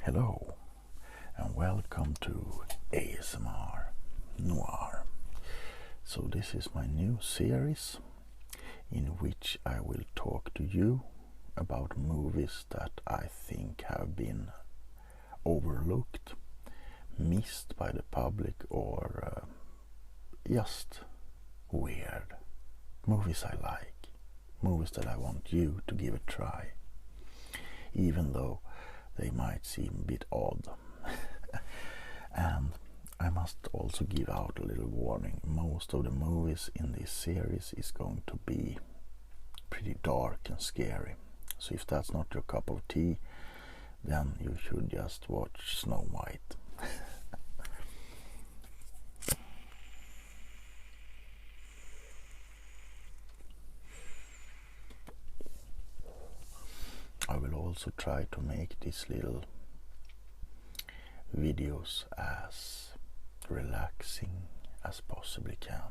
Hello and welcome to ASMR Noir. So this is my new series in which I will talk to you about movies that I think have been overlooked, missed by the public, or just weird. Movies I like, movies that I want you to give a try, even though they might seem a bit odd. And I must also give out a little warning. Most of the movies in this series is going to be pretty dark and scary. So if that's not your cup of tea, then you should just watch Snow White. I will also try to make these little videos as relaxing as I possibly can.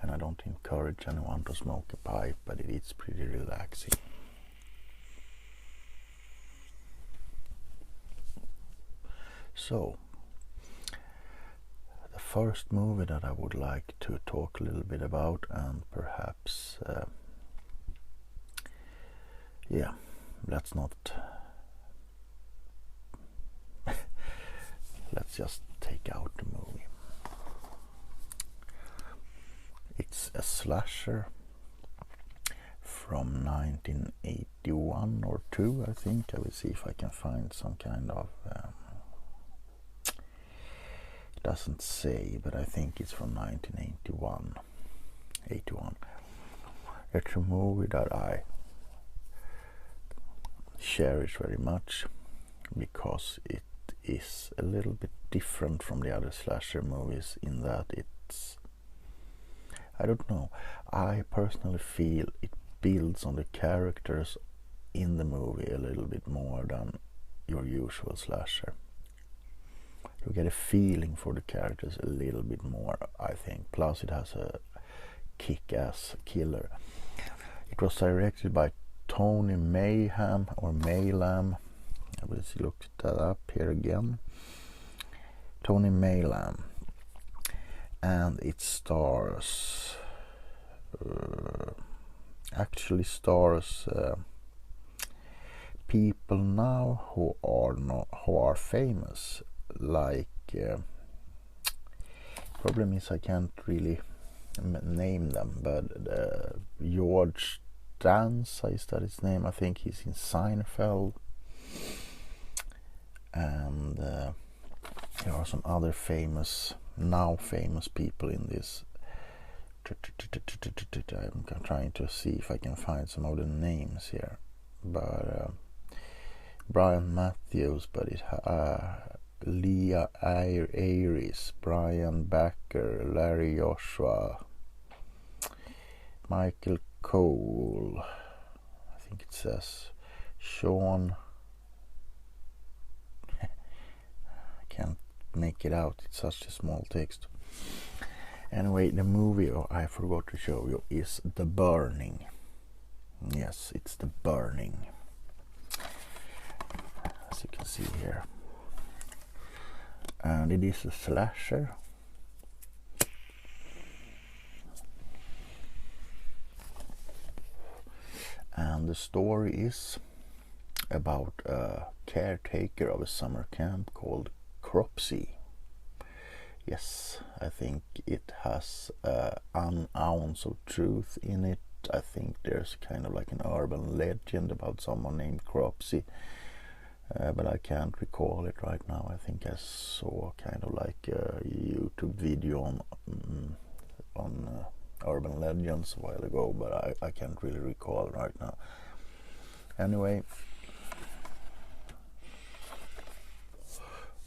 And I don't encourage anyone to smoke a pipe, but it is pretty relaxing. So, the first movie that I would like to talk a little bit about, and perhaps let's just take out the movie. It's a slasher from 1981 or 2, I think. I will see if I can find some kind of it doesn't say, but I think it's from 1981. It's a movie that I cherish very much because it is a little bit different from the other slasher movies in that it's, I don't know, I personally feel it builds on the characters in the movie a little bit more than your usual slasher. You get a feeling for the characters a little bit more, I think. Plus it has a kick-ass killer. It was directed by Tony Mayhem or Maylam. I will look that up here again. Tony Maylam. And it stars people now who are famous, like problem is I can't really name them, but George Danza, is that his name? I think he's in Seinfeld, and there are some other now famous people in this. I'm trying to see if I can find some of the names here, but Brian Matthews, but it Leah Ayres, Brian Backer, Larry Joshua, Michael Cole, I think it says Sean, I can't make it out, it's such a small text. Anyway, the movie I forgot to show you is The Burning. Yes, it's The Burning, as you can see here. And it is a slasher. And the story is about a caretaker of a summer camp called Cropsey. Yes, I think it has an ounce of truth in it. I think there's kind of like an urban legend about someone named Cropsey, but I can't recall it right now. I think I saw kind of like a YouTube video on urban legends a while ago, but I can't really recall right now. Anyway,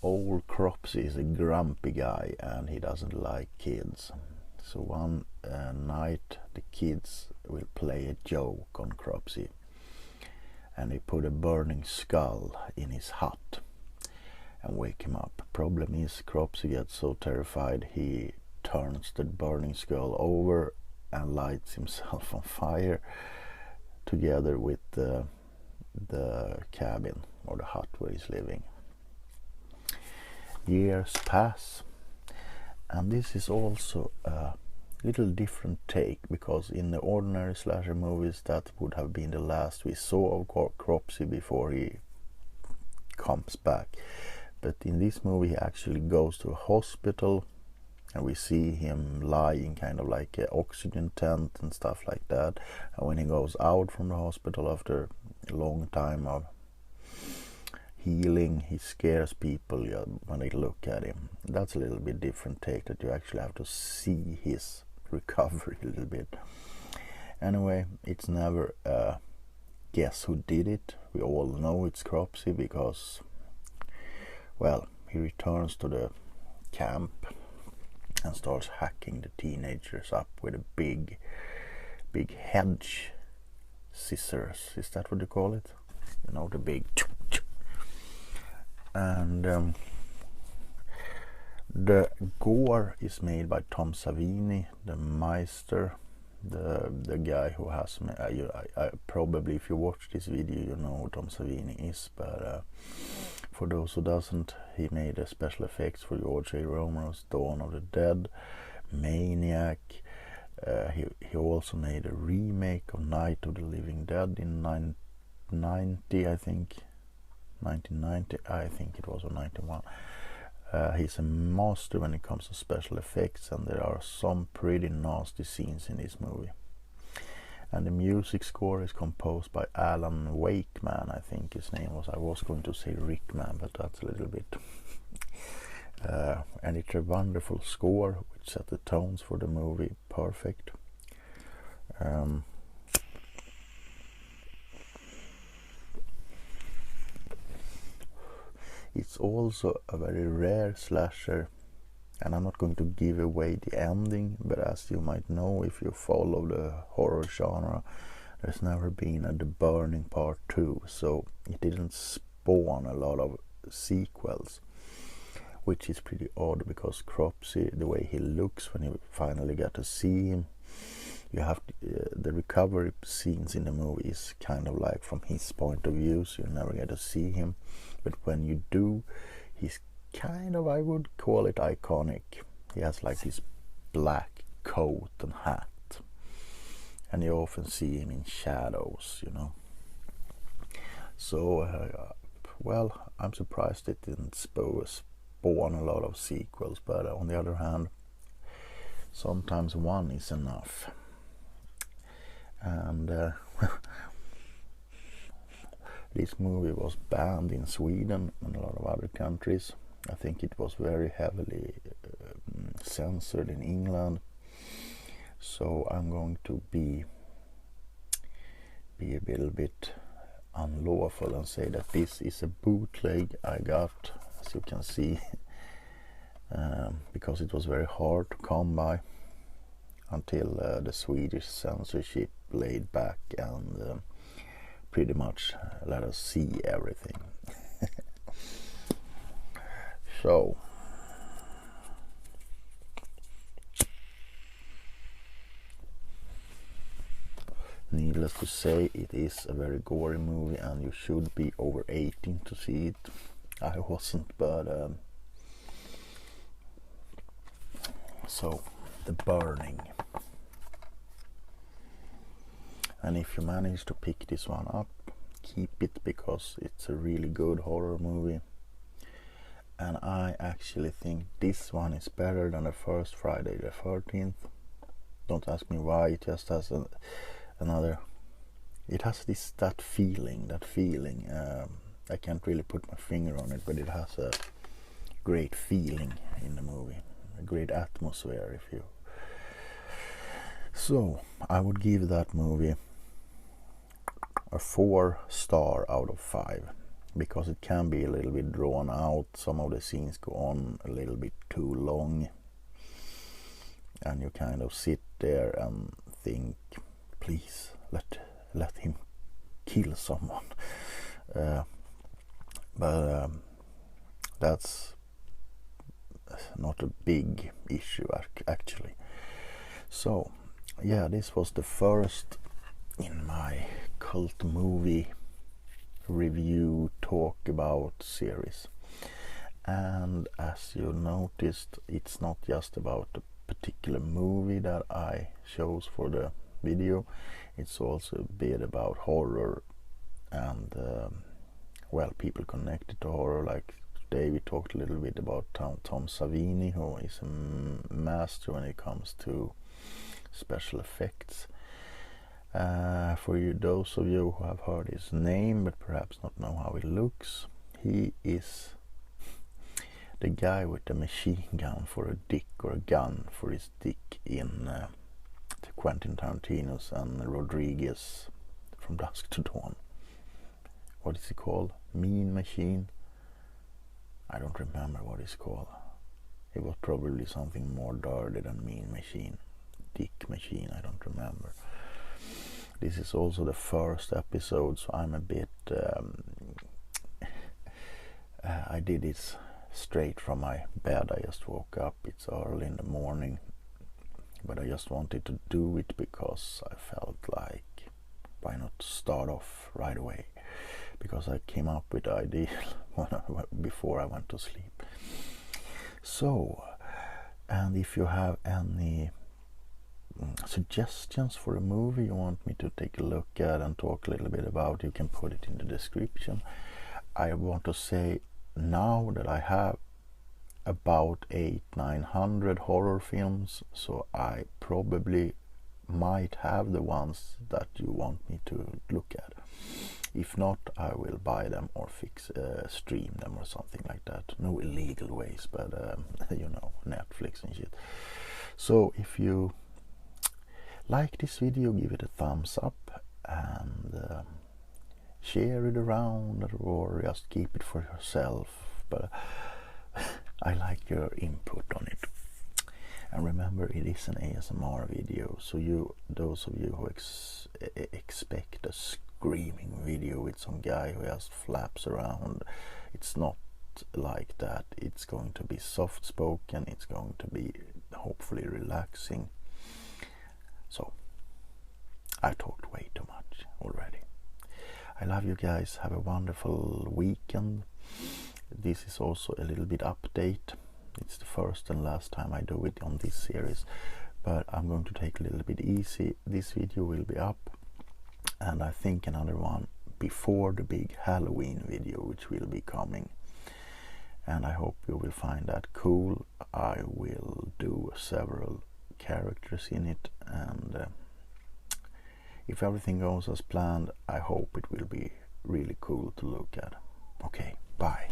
old Cropsey is a grumpy guy and he doesn't like kids. So one night the kids will play a joke on Cropsey, and they put a burning skull in his hut and wake him up. Problem is, Cropsey gets so terrified he turns the burning skull over and lights himself on fire together with the cabin or the hut where he's living. Years pass, and this is also a little different take, because in the ordinary slasher movies that would have been the last we saw of Cropsey before he comes back. But in this movie he actually goes to a hospital, and we see him lying kind of like an oxygen tent and stuff like that. And when he goes out from the hospital after a long time of healing, he scares people when they look at him. That's a little bit different take, that you actually have to see his recovery a little bit. Anyway, it's never guess who did it. We all know it's Cropsey because, well, he returns to the camp and starts hacking the teenagers up with a big hedge scissors. Is that what you call it? You know, the big. And the gore is made by Tom Savini, the Meister, the guy who has I probably, if you watch this video, you know who Tom Savini is, but for those who doesn't, he made the special effects for George A. Romero's Dawn of the Dead, Maniac. He also made a remake of Night of the Living Dead in 1990, I think. 1990, I think it was, or 91. He's a master when it comes to special effects, and there are some pretty nasty scenes in this movie. And the music score is composed by Alan Wakeman, I think his name was. I was going to say Rickman, but that's a little bit. And it's a wonderful score which set the tones for the movie perfect. It's also a very rare slasher, and I'm not going to give away the ending, but as you might know if you follow the horror genre, there's never been a The Burning Part 2, so it didn't spawn a lot of sequels, which is pretty odd, because Cropsey, the way he looks when you finally get to see him, you have the recovery scenes in the movie is kind of like from his point of view, so you never get to see him. But when you do, he's kind of, I would call it iconic. He has like this black coat and hat, and you often see him in shadows, you know. So, well, I'm surprised it didn't spawn a lot of sequels, but on the other hand, sometimes one is enough. And this movie was banned in Sweden and a lot of other countries. I think it was very heavily censored in England. So I'm going to be a little bit unlawful and say that this is a bootleg I got, as you can see, because it was very hard to come by until the Swedish censorship laid back and pretty much let us see everything. So needless to say, it is a very gory movie, and you should be over 18 to see it. I wasn't, but so The Burning. And if you manage to pick this one up, keep it, because it's a really good horror movie. And I actually think this one is better than the first Friday the 13th. Don't ask me why, it just has another, it has that feeling. I can't really put my finger on it, but it has a great feeling in the movie, a great atmosphere, if you. So I would give that movie a 4-star out of 5, because it can be a little bit drawn out. Some of the scenes go on a little bit too long, and you kind of sit there and think, please let him kill someone. But that's not a big issue actually. So yeah, this was the first in my cult movie review talk about series. And as you noticed, it's not just about a particular movie that I chose for the video. It's also a bit about horror and well, people connected to horror. Like today we talked a little bit about Tom Savini, who is a master when it comes to special effects. For you, those of you who have heard his name but perhaps not know how he looks, he is the guy with the machine gun for a dick, or a gun for his dick, in Quentin Tarantino's and Rodriguez From Dusk to Dawn. What is it called? Mean Machine? I don't remember what it's called. It was probably something more dirty than Mean Machine. Dick Machine, I don't remember. This is also the first episode, so I'm a bit... I did this straight from my bed. I just woke up. It's early in the morning. But I just wanted to do it because I felt like, why not start off right away? Because I came up with the idea before I went to sleep. So, and if you have any suggestions for a movie you want me to take a look at and talk a little bit about, you can put it in the description. I want to say now that I have about 800-900 horror films, so I probably might have the ones that you want me to look at. If not, I will buy them or stream them or something like that. No illegal ways, but you know, Netflix and shit. So if you like this video, give it a thumbs up and share it around, or just keep it for yourself. But I like your input on it. And remember, it is an ASMR video, so those of you who expect a screaming video with some guy who just flaps around, it's not like that. It's going to be soft spoken, it's going to be hopefully relaxing. So I talked way too much already. I love you guys. Have a wonderful weekend. This is also a little bit update. It's the first and last time I do it on this series, but I'm going to take a little bit easy. This video will be up, and I think another one before the big Halloween video, which will be coming. And I hope you will find that cool. I will do several characters in it, and if everything goes as planned, I hope it will be really cool to look at. Okay, bye.